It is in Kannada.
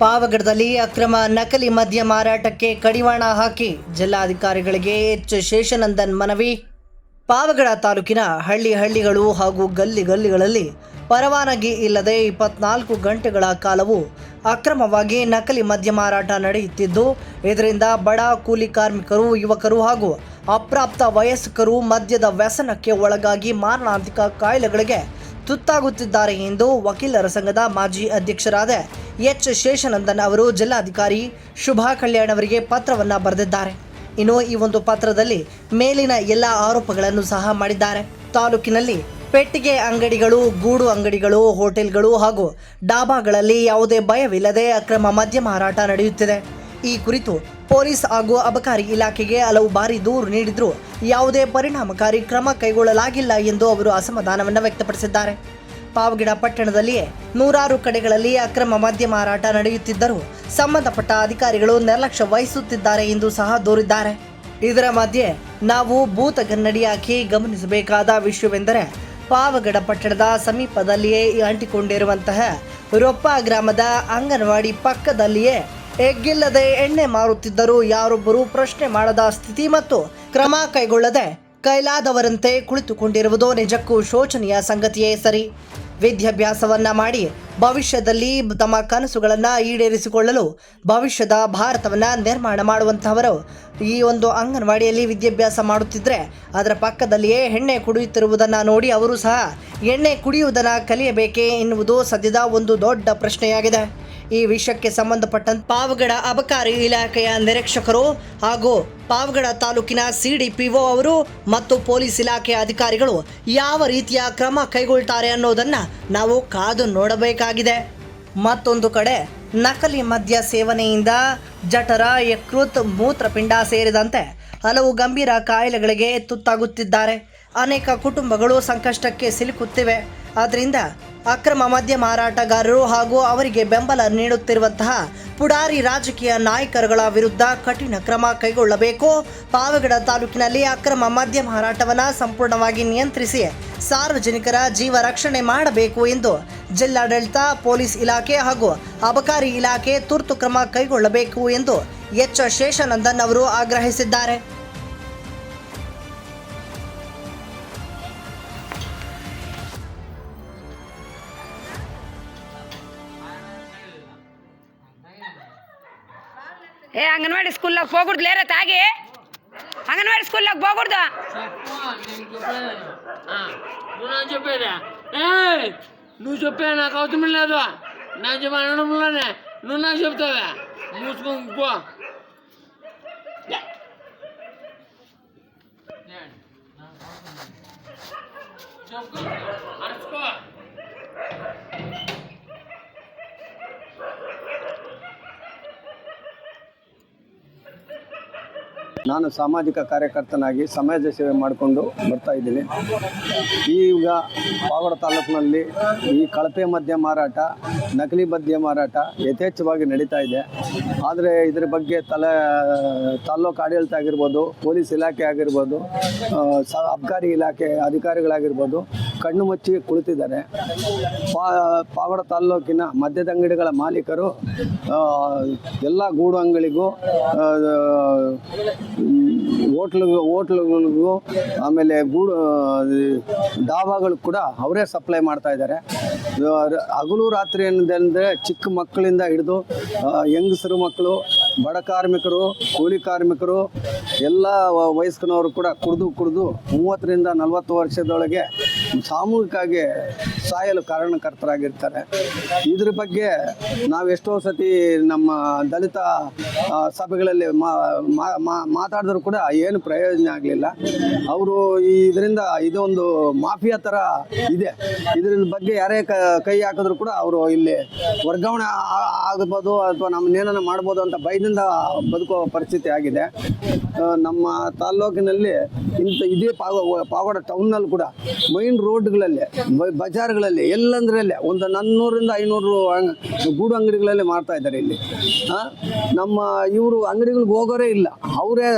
ಪಾವಗಡದಲ್ಲಿ ಅಕ್ರಮ ನಕಲಿ ಮದ್ಯ ಮಾರಾಟಕ್ಕೆ ಕಡಿವಾಣ ಹಾಕಿ ಜಿಲ್ಲಾಧಿಕಾರಿಗಳಿಗೆ ಎಚ್ ಶೇಷನಂದನ್ ಮನವಿ. ಪಾವಗಡ ತಾಲೂಕಿನ ಹಳ್ಳಿಗಳು ಹಾಗೂ ಗಲ್ಲಿಗಳಲ್ಲಿ ಪರವಾನಗಿ ಇಲ್ಲದೆ 24 ಗಂಟೆಗಳ ಕಾಲವೂ ಅಕ್ರಮವಾಗಿ ನಕಲಿ ಮದ್ಯ ಮಾರಾಟ ನಡೆಯುತ್ತಿದ್ದು, ಇದರಿಂದ ಬಡ ಕೂಲಿ ಕಾರ್ಮಿಕರು, ಯುವಕರು ಹಾಗೂ ಅಪ್ರಾಪ್ತ ವಯಸ್ಕರು ಮದ್ಯದ ವ್ಯಸನಕ್ಕೆ ಒಳಗಾಗಿ ಮಾರಣಾಂತಿಕ ಕಾಯಿಲೆಗಳಿಗೆ ತುತ್ತಾಗುತ್ತಿದ್ದಾರೆ ಎಂದು ವಕೀಲರ ಸಂಘದ ಮಾಜಿ ಅಧ್ಯಕ್ಷರಾದ ಎಚ್ ಶೇಷನಂದನ್ ಅವರು ಜಿಲ್ಲಾಧಿಕಾರಿ ಶುಭಾ ಕಲ್ಯಾಣ್ ಅವರಿಗೆ ಪತ್ರವನ್ನು ಬರೆದಿದ್ದಾರೆ. ಇನ್ನು ಈ ಒಂದು ಪತ್ರದಲ್ಲಿ ಮೇಲಿನ ಎಲ್ಲ ಆರೋಪಗಳನ್ನು ಸಹ ಮಾಡಿದ್ದಾರೆ. ತಾಲೂಕಿನಲ್ಲಿ ಪೆಟ್ಟಿಗೆ ಅಂಗಡಿಗಳು, ಗೂಡು ಅಂಗಡಿಗಳು, ಹೋಟೆಲ್ಗಳು ಹಾಗೂ ಡಾಬಾಗಳಲ್ಲಿ ಯಾವುದೇ ಭಯವಿಲ್ಲದೆ ಅಕ್ರಮ ಮದ್ಯ ಮಾರಾಟ ನಡೆಯುತ್ತಿದೆ. ಈ ಕುರಿತು ಪೊಲೀಸ್ ಹಾಗೂ ಅಬಕಾರಿ ಇಲಾಖೆಗೆ ಹಲವು ಬಾರಿ ದೂರು ನೀಡಿದರೂ ಯಾವುದೇ ಪರಿಣಾಮಕಾರಿ ಕ್ರಮ ಕೈಗೊಳ್ಳಲಾಗಿಲ್ಲ ಎಂದು ಅವರು ಅಸಮಾಧಾನವನ್ನು ವ್ಯಕ್ತಪಡಿಸಿದ್ದಾರೆ. ಪಾವಗಡ ಪಟ್ಟಣದಲ್ಲಿಯೇ ನೂರಾರು ಕಡೆಗಳಲ್ಲಿ ಅಕ್ರಮ ಮದ್ಯ ಮಾರಾಟ ನಡೆಯುತ್ತಿದ್ದರೂ ಸಂಬಂಧಪಟ್ಟ ಅಧಿಕಾರಿಗಳು ನಿರ್ಲಕ್ಷ್ಯ ವಹಿಸುತ್ತಿದ್ದಾರೆ ಎಂದು ಸಹ ದೂರಿದ್ದಾರೆ. ಇದರ ಮಧ್ಯೆ ನಾವು ಭೂತಗನ್ನಡಿ ಹಾಕಿ ಗಮನಿಸಬೇಕಾದ ವಿಷಯವೆಂದರೆ, ಪಾವಗಡ ಪಟ್ಟಣದ ಸಮೀಪದಲ್ಲಿಯೇ ಅಂಟಿಕೊಂಡಿರುವಂತಹ ರೊಪ್ಪ ಗ್ರಾಮದ ಅಂಗನವಾಡಿ ಪಕ್ಕದಲ್ಲಿಯೇ ಎಗ್ಗಿಲ್ಲದೆ ಎಣ್ಣೆ ಮಾರುತ್ತಿದ್ದರೂ ಯಾರೊಬ್ಬರೂ ಪ್ರಶ್ನೆ ಮಾಡದ ಸ್ಥಿತಿ ಮತ್ತು ಕ್ರಮ ಕೈಗೊಳ್ಳದೆ ಕೈಲಾದವರಂತೆ ಕುಳಿತುಕೊಂಡಿರುವುದು ನಿಜಕ್ಕೂ ಶೋಚನೀಯ ಸಂಗತಿಯೇ ಸರಿ. ವಿದ್ಯಾಭ್ಯಾಸವನ್ನ ಮಾಡಿ ಭವಿಷ್ಯದಲ್ಲಿ ತಮ್ಮ ಕನಸುಗಳನ್ನು ಈಡೇರಿಸಿಕೊಳ್ಳಲು ಭವಿಷ್ಯದ ಭಾರತವನ್ನು ನಿರ್ಮಾಣ ಮಾಡುವಂತಹವರು ಈ ಒಂದು ಅಂಗನವಾಡಿಯಲ್ಲಿ ವಿದ್ಯಾಭ್ಯಾಸ ಮಾಡುತ್ತಿದ್ದರೆ ಅದರ ಪಕ್ಕದಲ್ಲಿಯೇ ಎಣ್ಣೆ ಕುಡಿಯುತ್ತಿರುವುದನ್ನು ನೋಡಿ ಅವರು ಸಹ ಎಣ್ಣೆ ಕುಡಿಯುವುದನ್ನು ಕಲಿಯಬೇಕೇ ಎನ್ನುವುದು ಸದ್ಯದ ಒಂದು ದೊಡ್ಡ ಪ್ರಶ್ನೆಯಾಗಿದೆ. ಈ ವಿಷಯಕ್ಕೆ ಸಂಬಂಧಪಟ್ಟಂತೆ ಪಾವಗಡ ಅಬಕಾರಿ ಇಲಾಖೆಯ ನಿರೀಕ್ಷಕರು ಹಾಗೂ ಪಾವಗಡ ತಾಲೂಕಿನ ಸಿಡಿಪಿಒ ಅವರು ಮತ್ತು ಪೊಲೀಸ್ ಇಲಾಖೆಯ ಅಧಿಕಾರಿಗಳು ಯಾವ ರೀತಿಯ ಕ್ರಮ ಕೈಗೊಳ್ತಾರೆ ಅನ್ನೋದನ್ನು ನಾವು ಕಾದು ನೋಡಬೇಕಾಗಿದೆ. ಮತ್ತೊಂದು ಕಡೆ ನಕಲಿ ಮದ್ಯ ಸೇವನೆಯಿಂದ ಜಠರ, ಯಕೃತ್, ಮೂತ್ರಪಿಂಡ ಸೇರಿದಂತೆ ಹಲವು ಗಂಭೀರ ಕಾಯಿಲೆಗಳಿಗೆ ತುತ್ತಾಗುತ್ತಿದ್ದಾರೆ. ಅನೇಕ ಕುಟುಂಬಗಳು ಸಂಕಷ್ಟಕ್ಕೆ ಸಿಲುಕುತ್ತಿವೆ. ಆದ್ದರಿಂದ ಅಕ್ರಮ ಮದ್ಯ ಮಾರಾಟಗಾರರು ಹಾಗೂ ಅವರಿಗೆ ಬೆಂಬಲ ನೀಡುತ್ತಿರುವಂತಹ ಪುಡಾರಿ ರಾಜಕೀಯ ನಾಯಕರುಗಳ ವಿರುದ್ಧ ಕಠಿಣ ಕ್ರಮ ಕೈಗೊಳ್ಳಬೇಕು. ಪಾವಗಡ ತಾಲೂಕಿನಲ್ಲಿ ಅಕ್ರಮ ಮದ್ಯ ಮಾರಾಟವನ್ನು ಸಂಪೂರ್ಣವಾಗಿ ನಿಯಂತ್ರಿಸಿ ಸಾರ್ವಜನಿಕರ ಜೀವ ರಕ್ಷಣೆ ಮಾಡಬೇಕು ಎಂದು ಜಿಲ್ಲಾಡಳಿತ, ಪೊಲೀಸ್ ಇಲಾಖೆ ಹಾಗೂ ಅಬಕಾರಿ ಇಲಾಖೆ ತುರ್ತು ಕ್ರಮ ಕೈಗೊಳ್ಳಬೇಕು ಎಂದು ಎಚ್ ಶೇಷನಂದನ್ ಅವರು ಆಗ್ರಹಿಸಿದ್ದಾರೆ. అంగన్వాడీ స్కూల్లోకి పోకూడదు లేరా తాగి అంగన్వాడీ స్కూల్లోకి పోకూడదు. నువ్వు చెప్పే నాకు అవసరం లేదు. నాకు చెప్పి అనడంలోనే నువ్వు నాకు చెప్తావా? మూసుకొని పో. అరుచుకో. ನಾನು ಸಾಮಾಜಿಕ ಕಾರ್ಯಕರ್ತನಾಗಿ ಸಮಾಜ ಸೇವೆ ಮಾಡಿಕೊಂಡು ಬರ್ತಾ ಇದ್ದೀನಿ. ಈಗ ಪಾವಗಡ ತಾಲೂಕಿನಲ್ಲಿ ಈ ಕಳಪೆ ಮದ್ಯ ಮಾರಾಟ, ನಕಲಿ ಮದ್ಯ ಮಾರಾಟ ಯಥೇಚ್ಛವಾಗಿ ನಡೀತಾ ಇದೆ. ಆದರೆ ಇದರ ಬಗ್ಗೆ ತಾಲ್ಲೂಕು ಆಡಳಿತ ಆಗಿರ್ಬೋದು, ಪೊಲೀಸ್ ಇಲಾಖೆ ಆಗಿರ್ಬೋದು, ಅಬಕಾರಿ ಇಲಾಖೆ ಅಧಿಕಾರಿಗಳಾಗಿರ್ಬೋದು ಕಣ್ಣು ಮುಚ್ಚಿ ಕುಳಿತಿದ್ದಾರೆ. ಪಾವಗಡ ತಾಲ್ಲೂಕಿನ ಮದ್ಯದ ಅಂಗಡಿಗಳ ಮಾಲೀಕರು ಎಲ್ಲ ಗೂಡು ಅಂಗಡಿಗೂ, ಹೋಟ್ಲುಗಳಿಗೂ, ಆಮೇಲೆ ಡಾಬಾಗಳು ಕೂಡ ಅವರೇ ಸಪ್ಲೈ ಮಾಡ್ತಾ ಇದ್ದಾರೆ. ಹಗಲು ರಾತ್ರಿ ಏನಂದರೆ ಚಿಕ್ಕ ಮಕ್ಕಳಿಂದ ಹಿಡಿದು ಹೆಂಗಸರು ಮಕ್ಕಳು, ಬಡ ಕಾರ್ಮಿಕರು, ಕೂಲಿ ಕಾರ್ಮಿಕರು, ಎಲ್ಲ ವಯಸ್ಕನವರು ಕೂಡ ಕುಡಿದು 30ರಿಂದ 40 ವರ್ಷದೊಳಗೆ ಸಾಮೂಹಿಕವಾಗಿ ಸಾಯಲು ಕಾರಣಕರ್ತರಾಗಿರ್ತಾರೆ. ಇದ್ರ ಬಗ್ಗೆ ನಾವು ಎಷ್ಟೋ ಸತಿ ನಮ್ಮ ದಲಿತ ಸಭೆಗಳಲ್ಲಿ ಮಾತಾಡಿದ್ರು ಕೂಡ ಏನು ಪ್ರಯೋಜನ ಆಗಲಿಲ್ಲ. ಅವರು ಇದರಿಂದ ಇದೊಂದು ಮಾಫಿಯಾ ಥರ ಇದೆ. ಇದ್ರ ಬಗ್ಗೆ ಯಾರೇ ಕೈ ಹಾಕಿದ್ರು ಕೂಡ ಅವರು ಇಲ್ಲಿ ವರ್ಗಾವಣೆ ಆಗ್ಬೋದು ಅಥವಾ ನಮ್ಮನ್ನೇನ ಮಾಡ್ಬೋದು ಅಂತ ಭಯದಿಂದ ಬದುಕುವ ಪರಿಸ್ಥಿತಿ ಆಗಿದೆ. ನಮ್ಮ ತಾಲ್ಲೂಕಿನಲ್ಲಿ ಇದೇ ಪಾವಗಡ ಟೌನ್ನಲ್ಲಿ ಕೂಡ ಮೈನ್ ರೋಡ್ಗಳಲ್ಲಿ, ಬಜಾರ್ಗಳಲ್ಲಿ, ಎಲ್ಲಂದ್ರಲ್ಲೇ ಒಂದು 400ರಿಂದ 500 ಗೂಡು ಅಂಗಡಿಗಳಲ್ಲಿ ಮಾಡ್ತಾ ಇದ್ದಾರೆ. ಇಲ್ಲಿ ನಮ್ಮ ಇವರು ಅಂಗಡಿಗಳಿಗೆ ಹೋಗೋರೇ ಇಲ್ಲ. ಅವರೇ